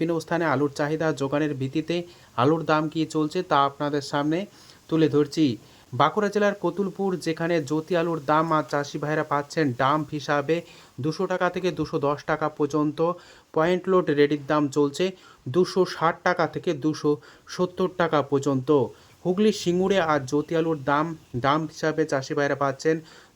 বিভিন্ন স্থানে আলুর চাহিদা যোগানের ভিত্তিতে আলুর দাম কী চলছে তা আপনাদের সামনে তুলে ধরছি। বাঁকুড়া জেলার কতুলপুর যেখানে জ্যোতি আলুর দাম আর চাষি ভাইরা পাচ্ছেন ডাম্প হিসাবে 200 টাকা থেকে 210 টাকা পর্যন্ত। পয়েন্ট লোড রেডির দাম চলছে 260 টাকা থেকে 270 টাকা পর্যন্ত। হুগলির সিঙ্গুরে আজ জ্যোতি আলুর দাম ডাম্প হিসাবে চাষি ভাইরা পাচ্ছেন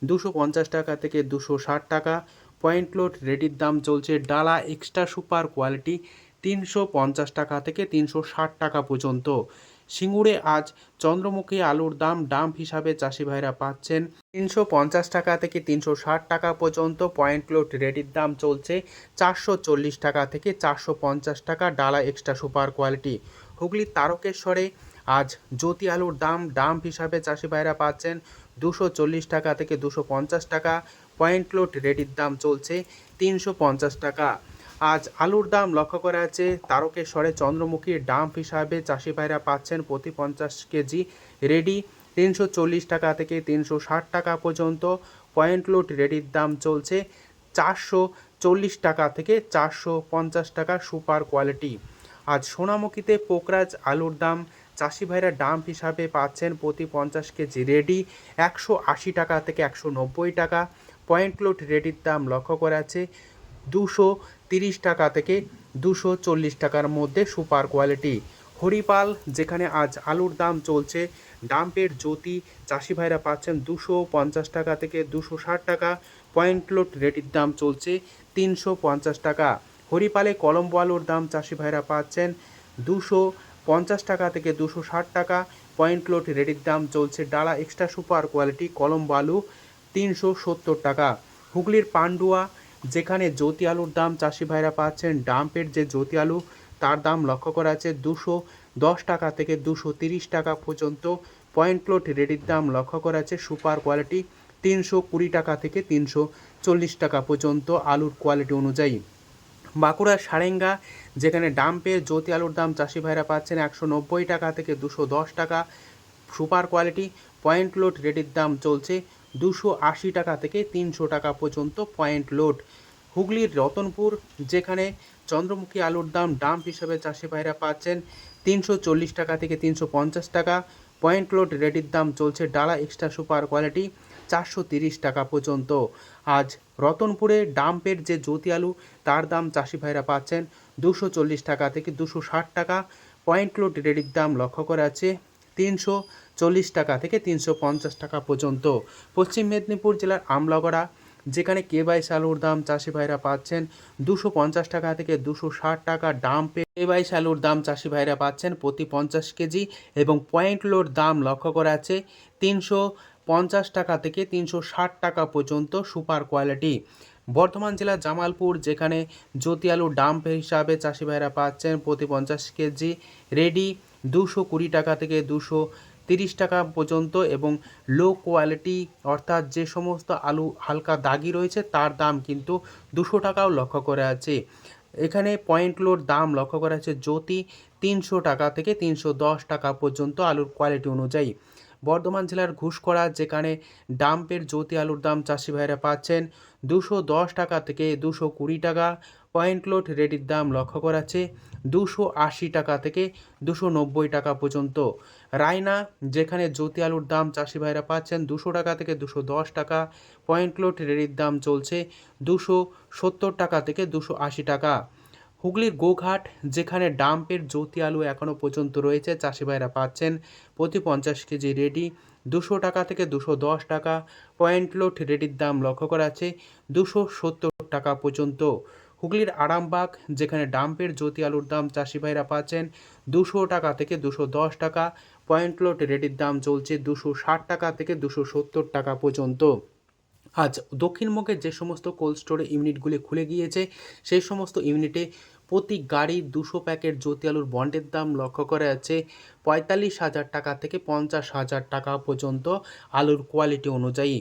250 টাকা থেকে 260 টাকা। পয়েন্ট লোড রেডির দাম চলছে ডালা এক্সট্রা সুপার কোয়ালিটি 350 টাকা থেকে 360 টাকা পর্যন্ত। সিঙ্গুরে আজ চন্দ্রমুখী আলুর দাম ডাম্প হিসাবে চাষি ভাইরা পাচ্ছেন 350 টাকা থেকে 360 টাকা পর্যন্ত। পয়েন্ট লোড রেডির দাম চলছে 440 টাকা থেকে 450 টাকা ডালা এক্সট্রা সুপার কোয়ালিটি। হুগলির তারকেশ্বরে আজ জ্যোতি আলুর দাম ডাম্প হিসাবে চাষি ভাইরা পাচ্ছেন 240 টাকা থেকে 250 টাকা। পয়েন্ট লোড রেডির দাম চলছে 350 টাকা। আজ আলুর দাম লক্ষ্য করা যাচ্ছে তারকেশ্বরে চন্দ্রমুখীর ডাম্প হিসাবে চাষি ভাইরা পাচ্ছেন প্রতি 50 কেজি রেডি 340 টাকা থেকে 360 টাকা পর্যন্ত। পয়েন্ট লোড রেডির দাম চলছে 440 টাকা থেকে 450 টাকা সুপার কোয়ালিটি। আজ সোনামুখীতে পোকরাজ আলুর দাম চাষি ভাইরা ডাম্প হিসাবে পাচ্ছেন প্রতি 50 কেজি রেডি 180 টাকা থেকে 190 টাকা। পয়েন্ট লোড রেডির দাম লক্ষ্য করা আছে 230 টাকা থেকে 240 টাকার মধ্যে সুপার কোয়ালিটি। হরিপাল যেখানে আজ আলুর দাম চলছে ডাম্পের জ্যোতি চাষি ভাইরা পাচ্ছেন 250 টাকা থেকে 260 টাকা। পয়েন্ট লোড রেডির দাম চলছে 350 টাকা। হরিপালে কলম্বো আলুর দাম চাষি ভাইরা পাচ্ছেন 250 টাকা থেকে 260 টাকা। পয়েন্ট লোড রেডির দাম চলছে ডালা এক্সট্রা সুপার কোয়ালিটি কলম্বো আলু 370 টাকা। হুগলির পান্ডুয়া যেখানে জ্যোতি আলুর দাম চাষি ভাইরা পাচ্ছেন ডাম্পের যে জ্যোতি আলু তার দাম লক্ষ্য করা আছে 210 টাকা থেকে 230 টাকা পর্যন্ত। পয়েন্ট লোড রেডির দাম লক্ষ্য করা আছে সুপার কোয়ালিটি 320 টাকা থেকে 340 টাকা পর্যন্ত আলুর কোয়ালিটি অনুযায়ী। বাঁকুড়ার সারেঙ্গা যেখানে ডাম্পের জ্যোতি আলুর দাম চাষি ভাইরা পাচ্ছেন 190 টাকা থেকে 210 টাকা সুপার কোয়ালিটি। পয়েন্ট লোড রেডির দাম চলছে 280 টাকা থেকে 300 টাকা পর্যন্ত পয়েন্ট লোড। হুগলির রতনপুর যেখানে চন্দ্রমুখী আলুর দাম ডাম্প হিসেবে চাষি ভাইরা পাচ্ছেন 340 টাকা থেকে 350 টাকা। পয়েন্ট লোড রেডির দাম চলছে ডালা এক্সট্রা সুপার কোয়ালিটি 430 টাকা পর্যন্ত। আজ রতনপুরে ডাম্পের যে জ্যোতি আলু তার দাম চাষি ভাইরা পাচ্ছেন 240 টাকা থেকে 260 টাকা। পয়েন্ট লোড রেডির দাম লক্ষ্য করা আছে 340 টাকা থেকে 350 টাকা পর্যন্ত। পশ্চিম মেদিনীপুর জেলার আমলাগড়া যেখানে কেবাইশ আলুর দাম চাষি ভাইরা পাচ্ছেন 250 টাকা থেকে 260 টাকা। ডাম্পে কেবাইশ আলুর দাম চাষি ভাইরা পাচ্ছেন প্রতি 50 কেজি এবং পয়েন্ট লোড দাম লক্ষ্য করা আছে 350 টাকা থেকে 360 টাকা পর্যন্ত সুপার কোয়ালিটি। বর্ধমান জেলার জামালপুর যেখানে জ্যোতি আলুর ডাম্প হিসাবে চাষি ভাইরা পাচ্ছেন প্রতি 50 কেজি রেডি 220 টাকা থেকে 230 টাকা পর্যন্ত এবং লো কোয়ালিটি অর্থাৎ যে সমস্ত আলু হালকা দাগি রয়েছে তার দাম কিন্তু 200 টাকাও লক্ষ্য করা আছে। এখানে পয়েন্ট লোড দাম লক্ষ্য করা আছে জ্যোতি 300 টাকা থেকে 310 টাকা পর্যন্ত আলুর কোয়ালিটি অনুযায়ী। বর্ধমান জেলার ঘুষকরা যেখানে ডাম্পের জ্যোতি আলুর দাম চাষি ভাইরা পাচ্ছেন 210 টাকা থেকে 220 টাকা। পয়েন্ট লোড রেডির দাম লক্ষ্য করা আছে 280 টাকা থেকে 290 টাকা পর্যন্ত। রায়না যেখানে জ্যোতি আলুর দাম চাষি ভাইরা পাচ্ছেন 200 টাকা থেকে 210 টাকা। পয়েন্ট লোড রেডির দাম চলছে 270 টাকা থেকে 280 টাকা। হুগলির গোঘাট যেখানে ডাম্পের জ্যোতি আলু এখনও পর্যন্ত রয়েছে চাষি ভাইরা পাচ্ছেন প্রতি 50 কেজি রেডি 200 টাকা থেকে 210 টাকা। পয়েন্ট লোড রেডির দাম লক্ষ্য করা আছে 270 টাকা পর্যন্ত। হুগলির আরামবাগ যেখানে ডাম্পের জ্যোতি আলুর দাম চাষি ভাইরা পাচ্ছেন 200 টাকা থেকে 210 টাকা। পয়েন্ট লোড রেডির দাম চলছে 260 টাকা থেকে 270 টাকা পর্যন্ত। আজ দক্ষিণবঙ্গে যে সমস্ত কোল্ড স্টোরে ইউনিটগুলি খুলে গিয়েছে সেই সমস্ত ইউনিটে প্রতি গাড়ি 200 প্যাকেট জ্যোতি আলুর বন্ডের দাম লক্ষ্য করা যাচ্ছে 45,000 টাকা থেকে 50,000 টাকা পর্যন্ত আলুর কোয়ালিটি অনুযায়ী।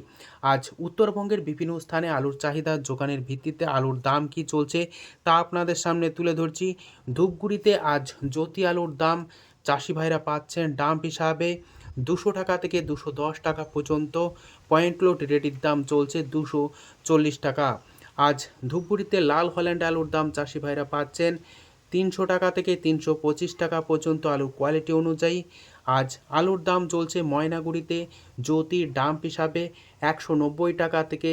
আজ উত্তরবঙ্গের বিভিন্ন স্থানে আলুর চাহিদা যোগানের ভিত্তিতে আলুর দাম কি চলছে তা আপনাদের সামনে তুলে ধরছি। ধূপগুড়িতে আজ জ্যোতি আলুর দাম চাষি ভাইরা পাচ্ছেন ডাম্প হিসাবে 200 টাকা থেকে 210 টাকা পর্যন্ত। পয়েন্ট লোড রেডির দাম চলছে 240 টাকা। আজ ধূপগুড়িতে লাল হল্যান্ড আলুর দাম চাষি ভাইরা পাচ্ছেন 300 টাকা থেকে 325 টাকা পর্যন্ত আলুর কোয়ালিটি অনুযায়ী। আজ আলুর দাম চলছে ময়নাগুড়িতে জ্যোতির ডাম্প হিসাবে 190 টাকা থেকে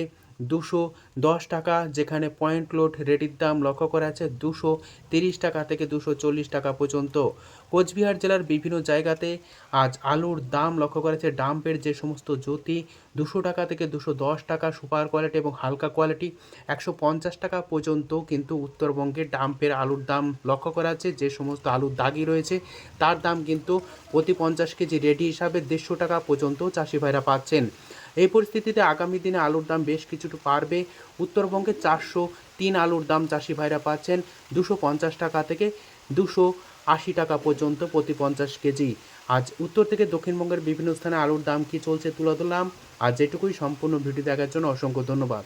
210 টাকা, যেখানে পয়েন্ট লোড রেডির দাম লক্ষ্য করা আছে 230 টাকা থেকে 240 টাকা পর্যন্ত। কোচবিহার জেলার বিভিন্ন জায়গাতে আজ আলুর দাম লক্ষ্য করা আছে ডাম্পের যে সমস্ত জ্যোতি 200 টাকা থেকে 210 টাকা, সুপার কোয়ালিটি এবং হালকা কোয়ালিটি 150 টাকা পর্যন্ত। কিন্তু উত্তরবঙ্গে ডাম্পের আলুর দাম লক্ষ্য করা আছে যে সমস্ত আলুর দাগি রয়েছে তার দাম কিন্তু প্রতি 50 কেজি রেডি হিসাবে 150 টাকা পর্যন্ত চাষি ভাইরা পাচ্ছেন। এই পরিস্থিতিতে আগামী দিনে আলুর দাম বেশ কিছুটা বাড়বে। উত্তরবঙ্গে 403 আলুর দাম চাষি ভাইরা পাচ্ছেন 250 টাকা থেকে 280 টাকা পর্যন্ত প্রতি 50 কেজি। আজ উত্তর থেকে দক্ষিণবঙ্গের বিভিন্ন স্থানে আলুর দাম কী চলছে তুলে ধরলাম। আজ এটুকুই। সম্পূর্ণ ভিডিও দেখার জন্য অসংখ্য ধন্যবাদ।